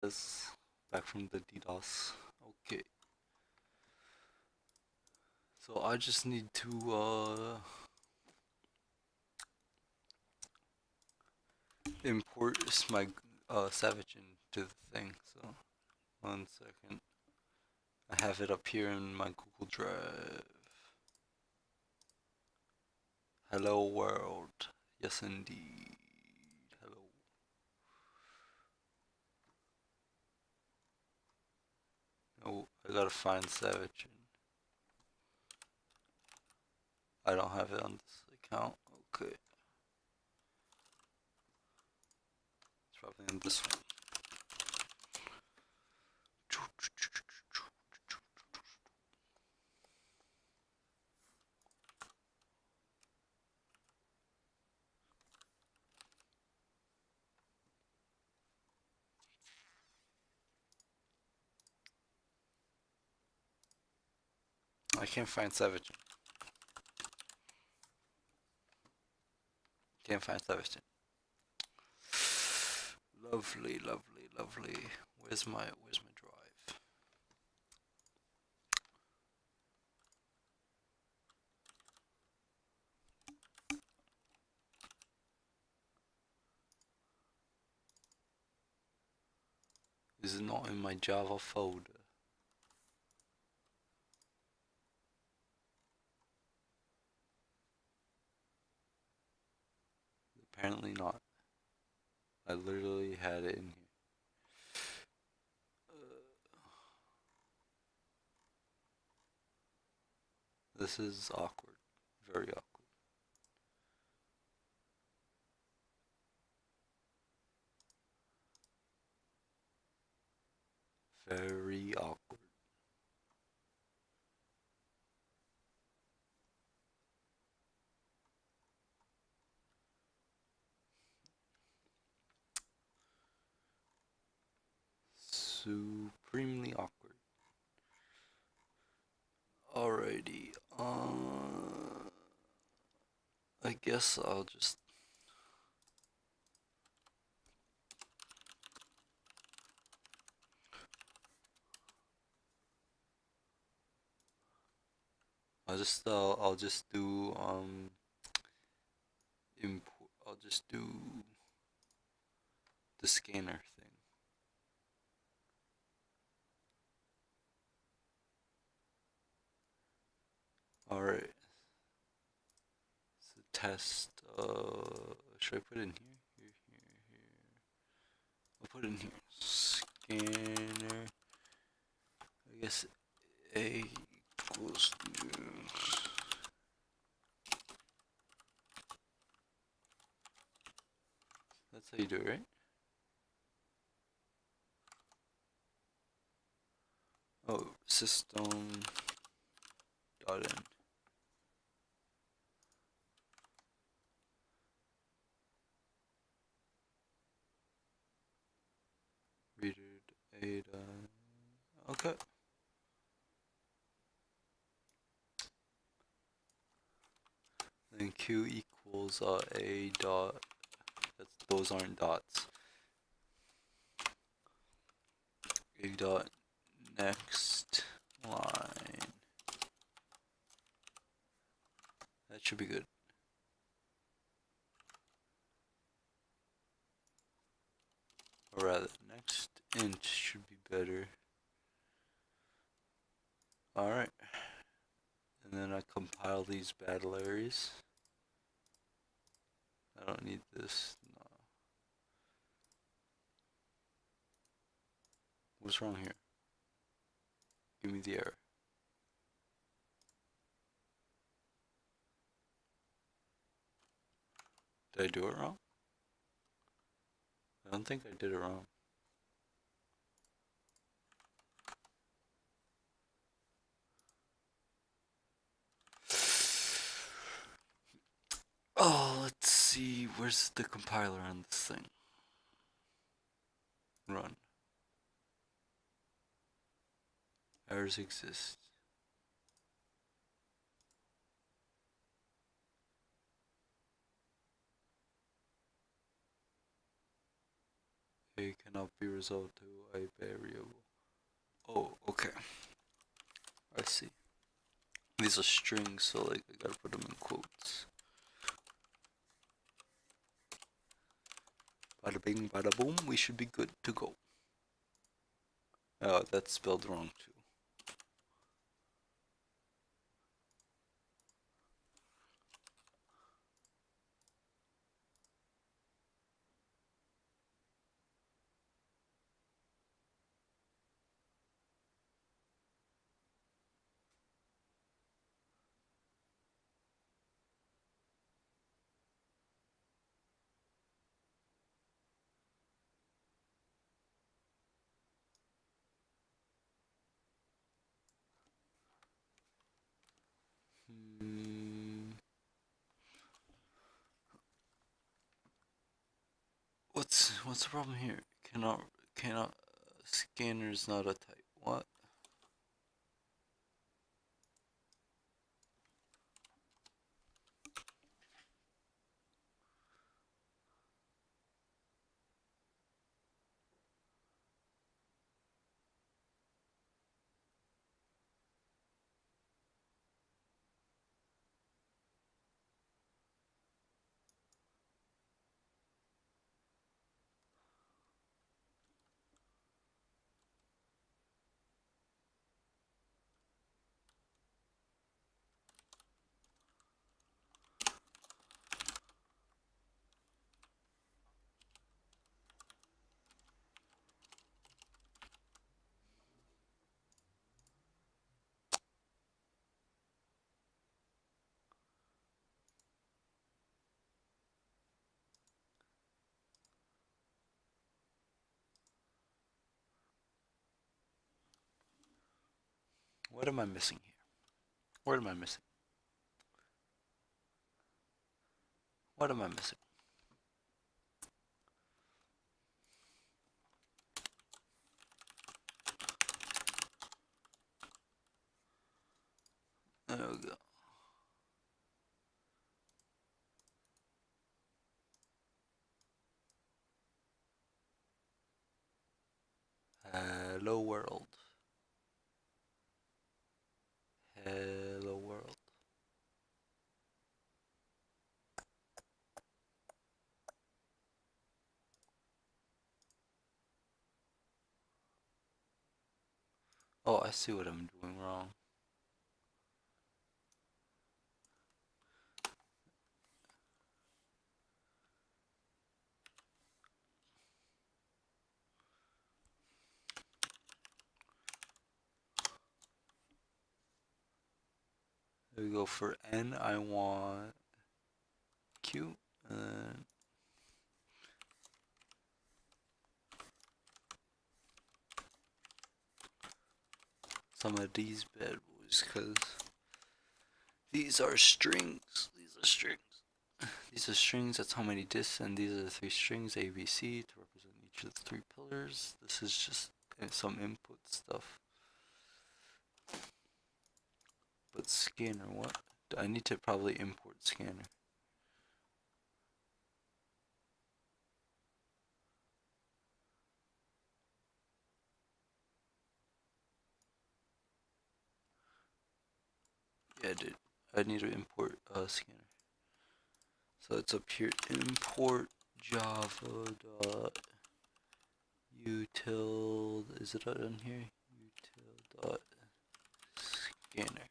This back from the DDoS. Okay, so I just need to import my Savage into the thing. So 1 second, I have it up here in my Google Drive. Hello world, yes indeed. Hello. Oh, I gotta find Savage. I don't have it on this account. Okay, it's probably on this one. I can't find Savage. Can't find Savage. Lovely, lovely, lovely. Where's my drive? Is it not in my Java folder? Apparently not. I literally had it in here. This is awkward. Very awkward. Very awkward. Supremely awkward. Alrighty. I guess I'll just. I'll just do import. I'll just do the scanner thing. All right. So test. Should I put it in here? Here. I'll put it in here. Scanner. I guess A equals to. That's how you do it, right? Oh, system dot in. Reader data. Okay. Then Q equals A dot. Those aren't dots. A dot next line. That should be good. Or rather, next int should be better. Alright. And then I compile these battle areas. I don't need this. No. What's wrong here? Give me the error. Did I do it wrong? I don't think I did it wrong. Oh, let's see. Where's the compiler on this thing? Run. Errors exist. A cannot be resolved to a variable. Oh, okay. I see. These are strings, so like I gotta put them in quotes. Bada bing, bada boom, we should be good to go. Oh, that's spelled wrong too. Hmm. What's the problem here? Cannot scanner is not a type. What? What am I missing here? What am I missing? What am I missing? There we go. Hello world. Hello world. Oh, I see what I'm doing wrong. There we go. For N, I want Q, and some of these bad boys, because these are strings. These are strings. These are strings, that's how many discs, and these are the three strings, A, B, C, to represent each of the three pillars. This is just some input stuff. But scanner, what? I need to probably import scanner. Yeah, dude. I need to import scanner. So it's up here, import java dot util, is it on here? Util dot scanner.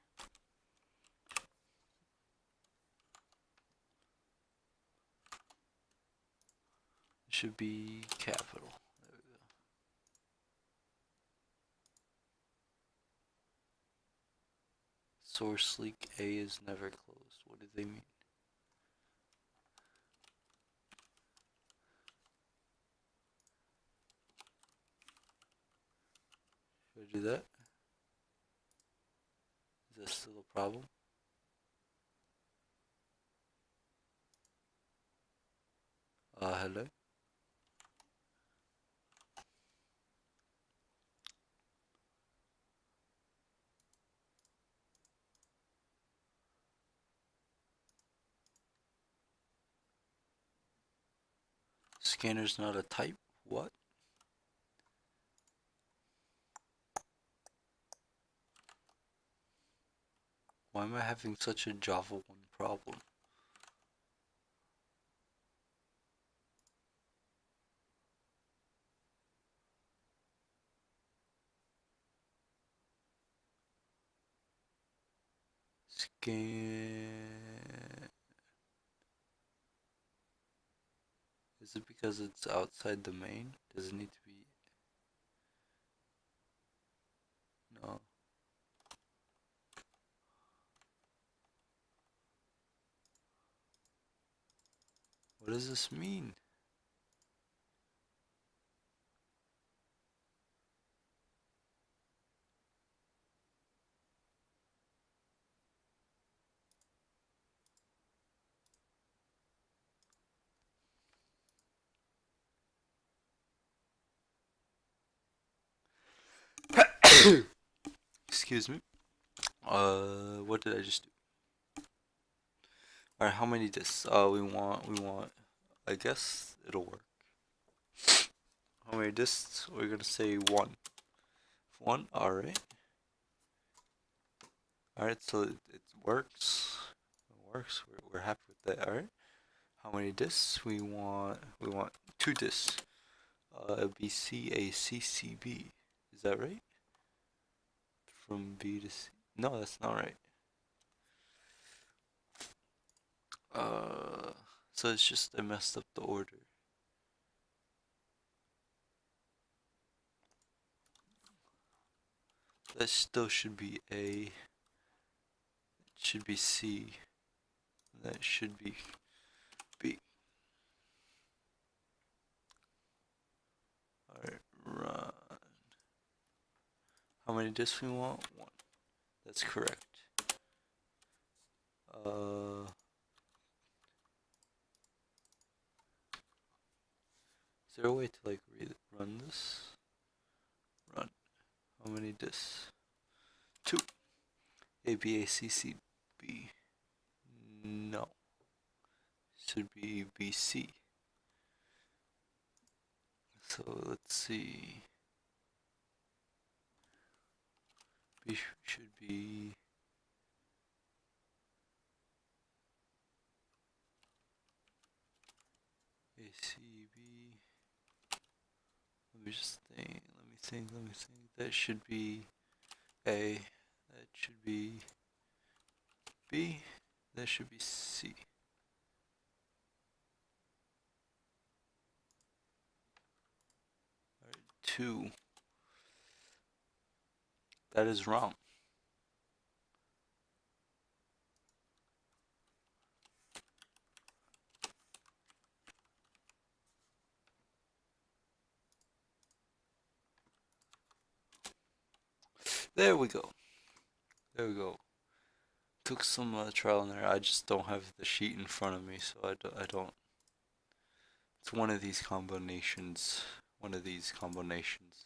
It should be capital. There we go. Source leak A is never closed. What do they mean? Should I do that? Is that still a problem? Hello? Scanner's not a type? What? Why am I having such a Java 1 problem? Scan. Is it because it's outside the main? Does it need to be? No. What does this mean? Excuse me. What did I just do? Alright, how many discs? We want, I guess it'll work. How many discs? We're gonna say one. One, alright. Alright, so it works. It works, we're happy with that, alright. How many discs? We want two discs. B, C, A, C, C, B. Is that right? From B to C. No, that's not right. Uh, so it's just I messed up the order. That still should be A. It should be C. That should be B. Alright, run. How many discs we want? One. That's correct. Is there a way to like run this? Run. How many discs? Two. A, B, A, C, C, B. No. Should be B, C. So let's see. B should be A, C, B. Let me just think. Let me think. That should be A. That should be B. That should be C. Alright, two. That is wrong. There we go. There we go. Took some trial and error. I just don't have the sheet in front of me, so I don't. It's one of these combinations. One of these combinations.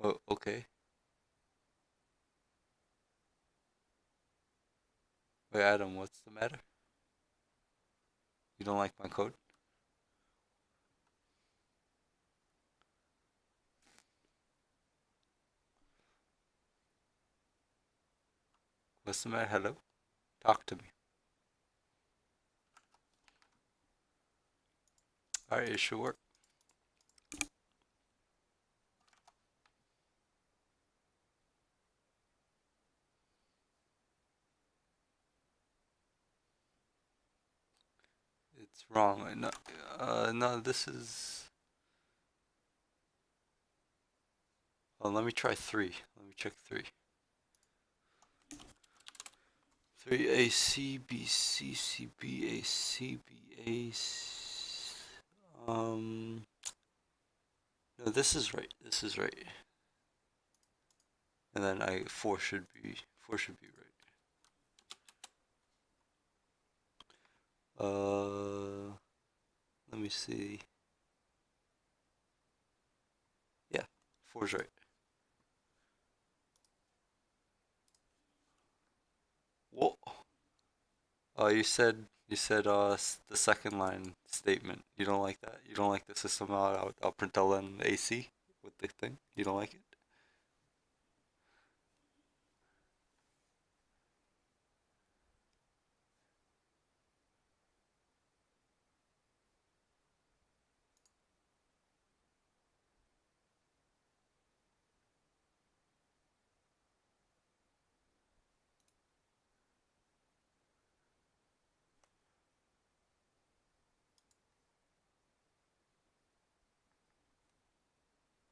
Oh, okay. Wait, Adam, what's the matter? You don't like my code? What's the matter? Hello? Talk to me. Alright, it should work. It's wrong. No, this is. Oh, let me try three. Let me check three. 3 A C B C C B A C B A. No, this is right. This is right. And then four should be right. Let me see. Yeah, four's right. Whoa. You said the second line statement. You don't like that. You don't like the system out. I'll print ln AC with the thing? You don't like it?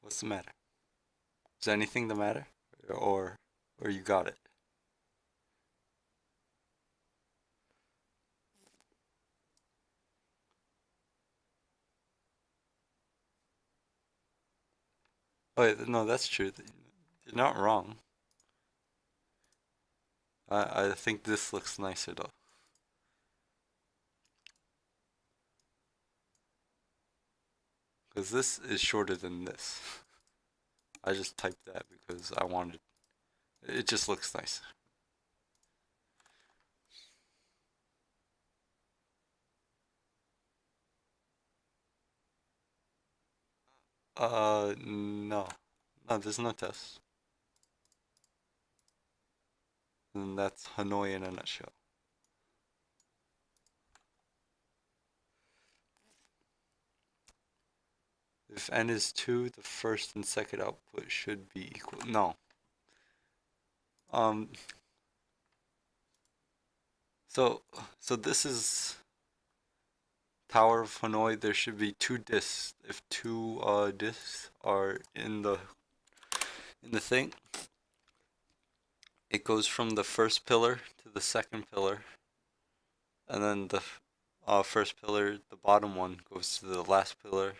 What's the matter? Is anything the matter? Or or you got it? Oh, no, that's true. You're not wrong. I think this looks nicer though, because this is shorter than this. I just typed that because I wanted. It just looks nice. No, no, there's no test. And that's Hanoi in a nutshell. If n is 2, the first and second output should be equal. No. Um, so so this is Tower of Hanoi. There should be two discs. If two discs are in the thing, it goes from the first pillar to the second pillar, and then the first pillar, the bottom one, goes to the last pillar,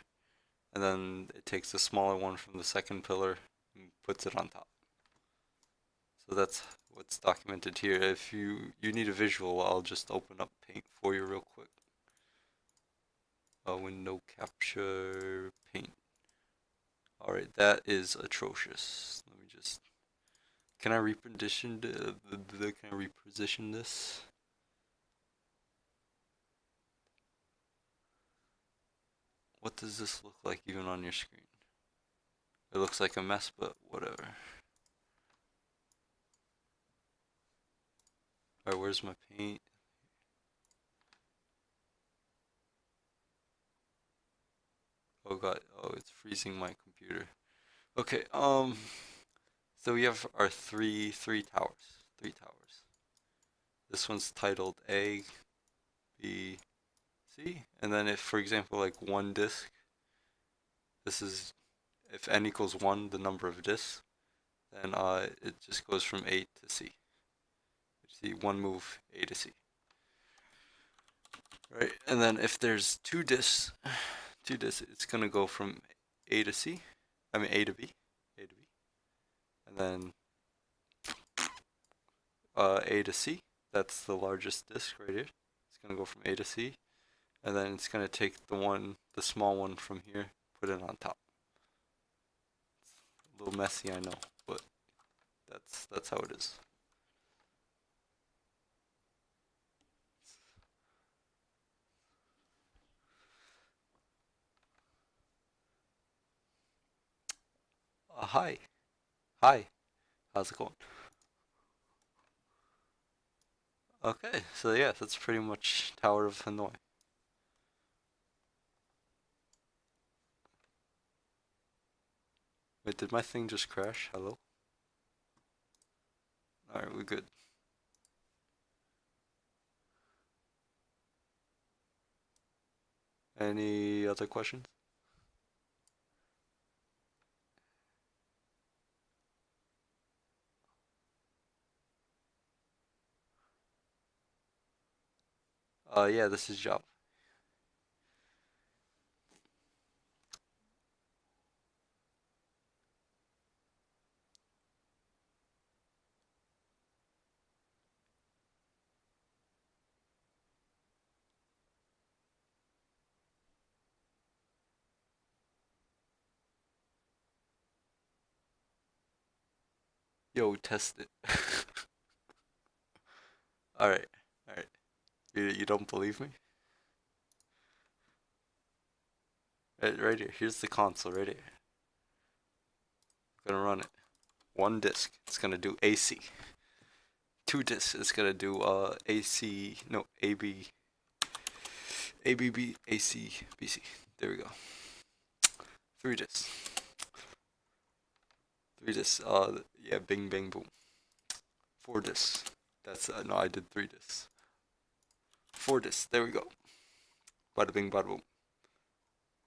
and then it takes the smaller one from the second pillar and puts it on top. So that's what's documented here. If you need a visual, I'll just open up Paint for you real quick. Window capture Paint. All right, that is atrocious. Let me just. Can I reposition can I reposition this? What does this look like even on your screen? It looks like a mess, but whatever. Alright, where's my paint? Oh god, oh it's freezing my computer. Okay, so we have our three towers. Three towers. This one's titled A, B, C, and then if for example like one disk, this is if n equals one, the number of disks, then it just goes from A to C. See one move A to C. Right, and then if there's two disks, it's gonna go from A to C. I mean A to B, A to B, and then A to C. That's the largest disk right here. It's gonna go from A to C, and then it's gonna take the small one from here, put it on top. It's a little messy, I know, but that's how it is. Hi, hi, how's it going? Okay, so yeah, that's pretty much Tower of Hanoi. Wait, did my thing just crash? Hello? Alright, we're good. Any other questions? Yeah, this is Java. Yo, test it. Alright, alright. You don't believe me? Right here. Here's the console right here. gonna run it. 1 disk, it's gonna do AC. 2 disks, it's gonna do AC, no, AB, ABB, AC, BC. There we go. 3 disks. 3 disks, yeah, bing, bang, boom. 4 disks. That's, no, I did 3 disks. 4 disks, there we go. Bada bing, bada boom.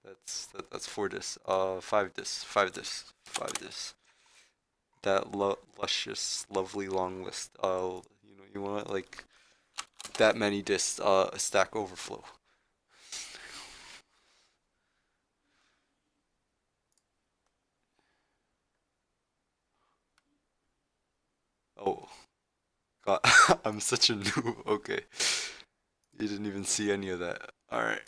That's 4 disks. 5 disks, 5 disks, 5 disks. That luscious, lovely long list. You want like that many disks. Stack Overflow. Oh, God, I'm such a noob. Okay, you didn't even see any of that. All right.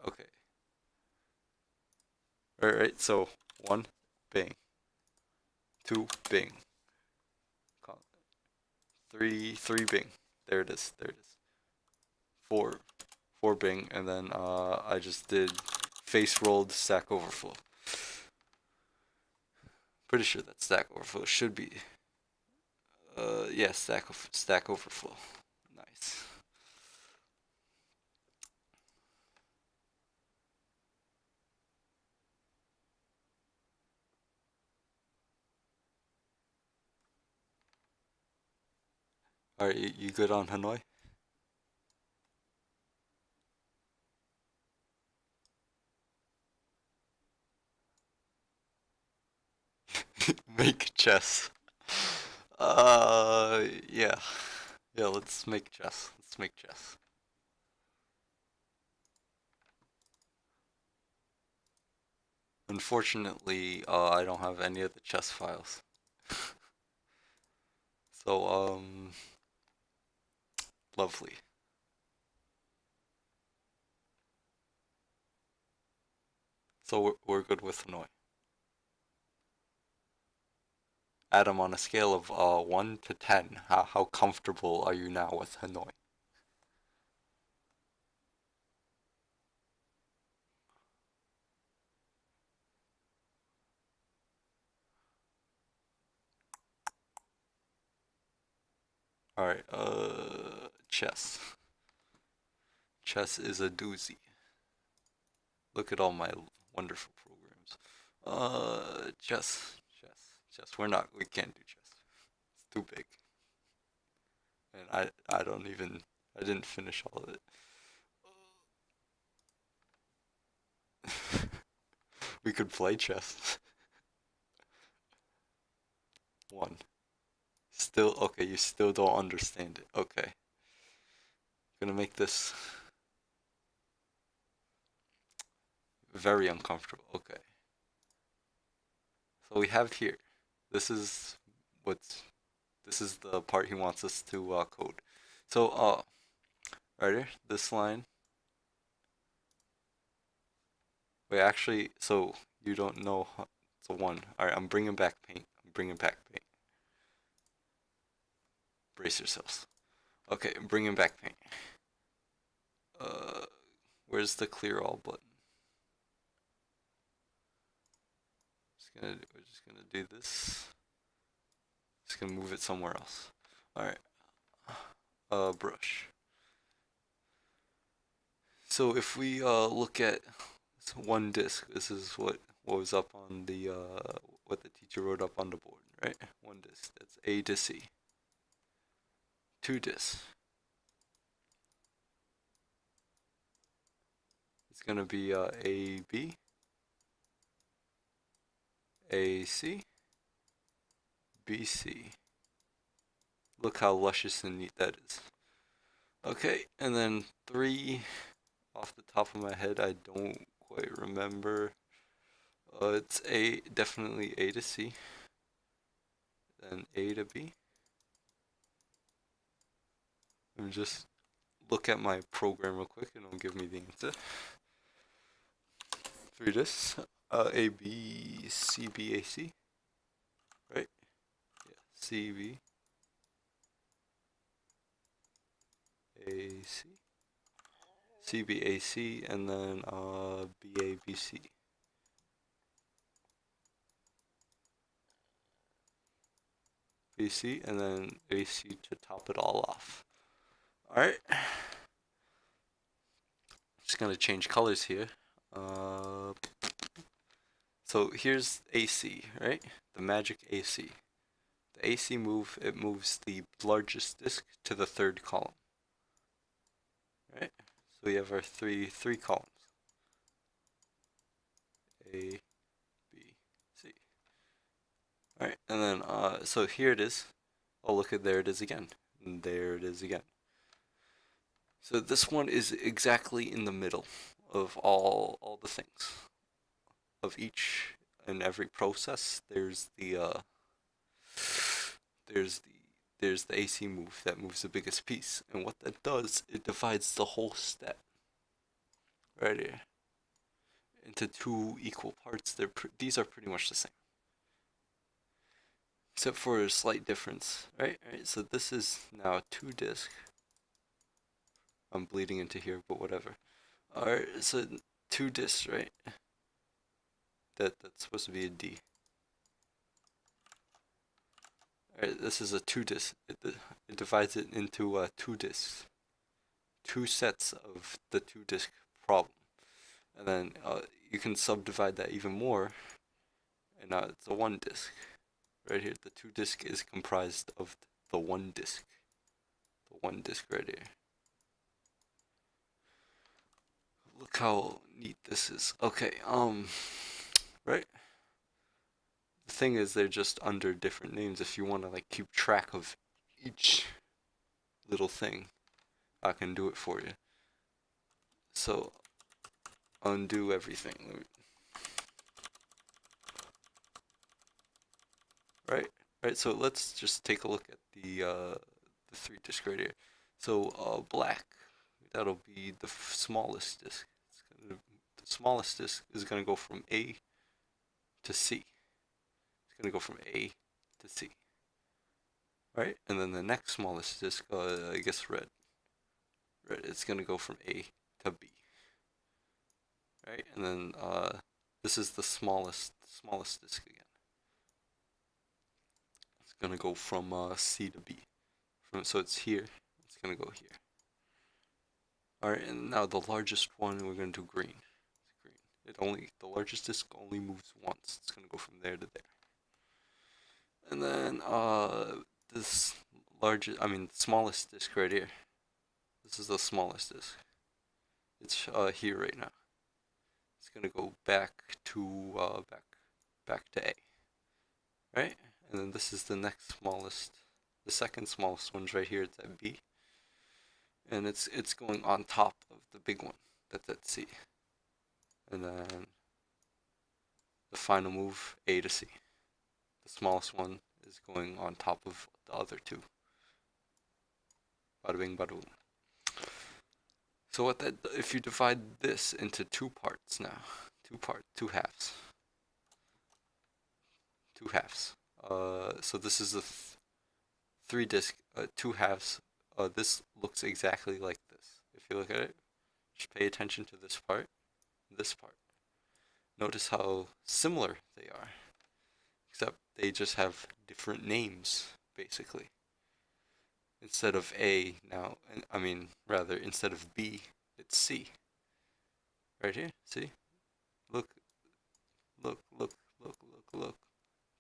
Okay. All right. So 1, bang. 2, bang. 3, bing. There it is. There it is. 4, 4 bing, and then I just did face rolled Stack Overflow. Pretty sure that Stack Overflow should be. Yeah, Stack Overflow. Nice. All right, you good on Hanoi? Make chess. Yeah. Yeah, let's make chess. Let's make chess. Unfortunately, I don't have any of the chess files. So, lovely. So we're good with Hanoi. Adam, on a scale of 1 to 10, how comfortable are you now with Hanoi? All right, chess. Chess is a doozy. Look at all my wonderful programs. Chess. We can't do chess. It's too big. And I didn't finish all of it. We could play chess. 1. Still, okay, you still don't understand it. Okay. Gonna make this very uncomfortable. Okay. So we have here. This is what's this is the part he wants us to code. So right here, this line. Wait, actually, so you don't know. It's a 1. All right, I'm bringing back paint. I'm bringing back paint. Brace yourselves. Okay, I'm bringing back paint. Uh, where's the clear all button? We're just gonna do this. Just gonna move it somewhere else. All right. Brush. So if we look at 1 disk, this is what was up on the what the teacher wrote up on the board, right? 1 disk. That's A to C. 2 disks. It's gonna be A B, A C, B C. Look how luscious and neat that is. Okay, and then 3 off the top of my head, I don't quite remember. It's definitely A to C, then A to B. Let me just look at my program real quick and it'll give me the answer. 3 disks, A, B, C, B, A, C, right? Yeah, C, B, A, C, CBAC, and then BABC. BC, and then AC to top it all off. Alright. Just gonna change colors here. So here's AC, right? The magic AC. The AC move, it moves the largest disk to the third column. Right? So we have our three columns. A, B, C. Alright, and then so here it is. Oh, look at, there it is again. And there it is again. So this one is exactly in the middle of all the things. Of each and every process, there's the there's the AC move that moves the biggest piece, and what that does, it divides the whole step right here into two equal parts. These are pretty much the same, except for a slight difference, right? Right. So this is now 2 disk. I'm bleeding into here, but whatever. Alright, so 2 disks, right? That's supposed to be a D. Alright, this is a 2 disk. It divides it into 2 disks. 2 sets of the 2 disk problem. And then you can subdivide that even more, and now it's a 1 disk. Right here, the 2 disk is comprised of the 1 disk. The 1 disk right here. Look how neat this is. Okay, right? The thing is, they're just under different names. If you want to like keep track of each little thing, I can do it for you. So undo everything. Right, right. So let's just take a look at the 3 disk right here. So black, that'll be the smallest disk. The smallest disk is gonna go from A to C. It's gonna go from A to C. Right, and then the next smallest disk, I guess red. Red, it's gonna go from A to B. Right, and then this is the smallest disk again. It's gonna go from C to B. So it's here. It's gonna go here. All right, and now the largest one, we're gonna do green. It's green. The largest disk only moves once. It's gonna go from there to there. And then this smallest disk right here. This is the smallest disk. It's here right now. It's gonna go back to back to A. Right? And then this is the next smallest. The second smallest one's right here. It's at B. And it's going on top of the big one. That's at C. And then the final move, A to C. The smallest one is going on top of the other two. Bada bing, bada boom. So if you divide this into 2 parts now, 2 halves. 2 halves. So this is a 3 disk, 2 halves. This looks exactly like this. If you look at it, just pay attention to this part, this part. Notice how similar they are, except they just have different names, basically. Instead of A now, instead of B, it's C. Right here, see? Look, look, look, look, look, look.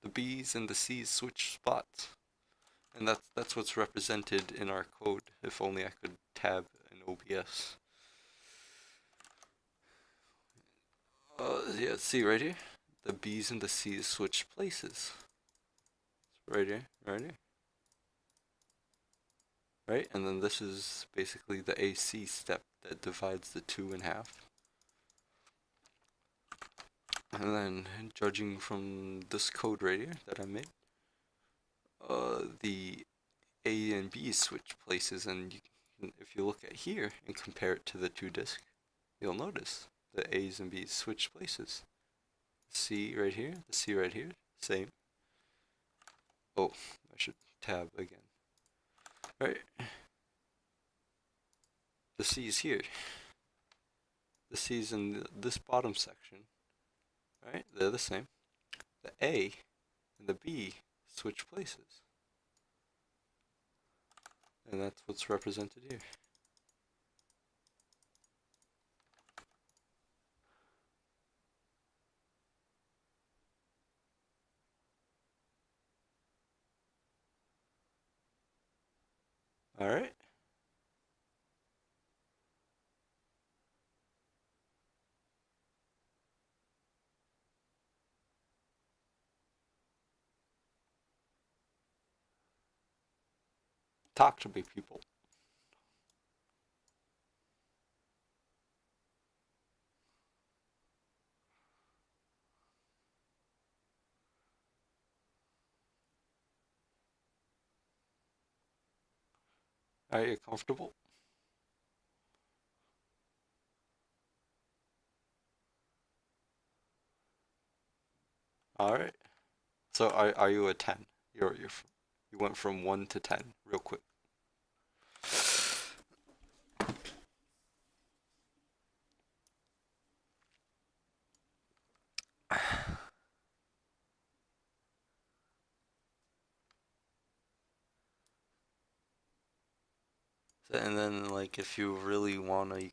The B's and the C's switch spots. And that's what's represented in our code. If only I could tab in OBS. Yeah, see right here? The B's and the C's switch places. Right here, right here. Right? And then this is basically the AC step that divides the 2 in half. And then, judging from this code right here that I made, the A and B switch places, and if you look at here and compare it to the 2 disk, you'll notice the A's and B's switch places. The C right here, the C right here, same. Oh, I should tab again. Right. The C is here. The C's in this bottom section, right? They're the same. The A and the B switch places. And that's what's represented here. Alright? Talk to me, people. Are you comfortable? Alright. So are you a 10? You went from 1 to 10 real quick. And then like if you really wanna you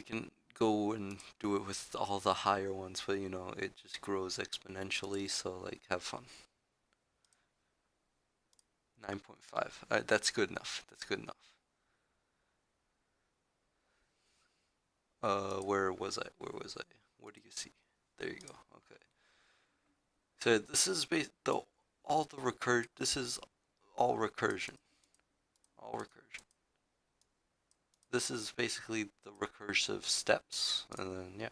can go and do it with all the higher ones, but it just grows exponentially, so like have fun. 9.5. That's good enough. That's good enough. Where was I? Where was I? What do you see? There you go. Okay. So this is all the recur. This is all recursion. All recursion. This is basically the recursive steps, and then yeah.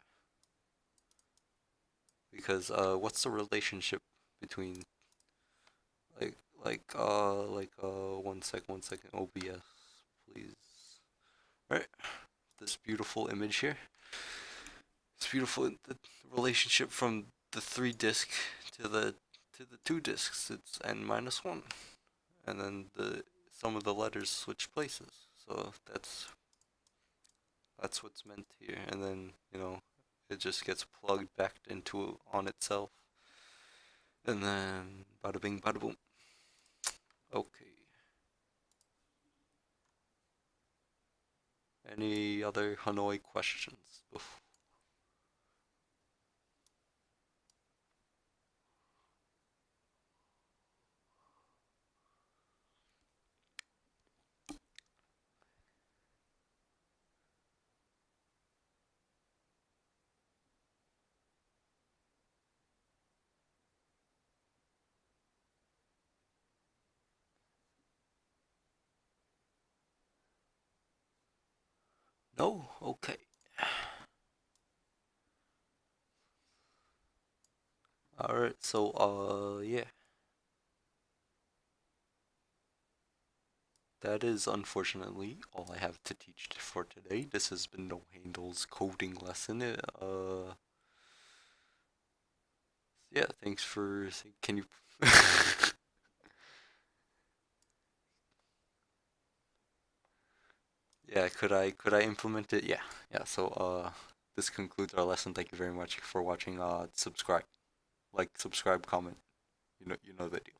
Because what's the relationship between like one second OBS, please. Right. This beautiful image here. It's beautiful the relationship from the 3 disc to the 2 discs. It's n minus 1, and then the some of the letters switch places. So that's what's meant here, and then it just gets plugged back into on itself, and then bada bing, bada boom. Okay. Any other Hanoi questions? Oof. No? Okay. Alright, so, yeah. That is unfortunately all I have to teach for today. This has been No handles coding lesson. Yeah, thanks for. Can you? Yeah, could I implement it? Yeah, yeah. So this concludes our lesson. Thank you very much for watching. Subscribe, like, subscribe, comment. You know the deal.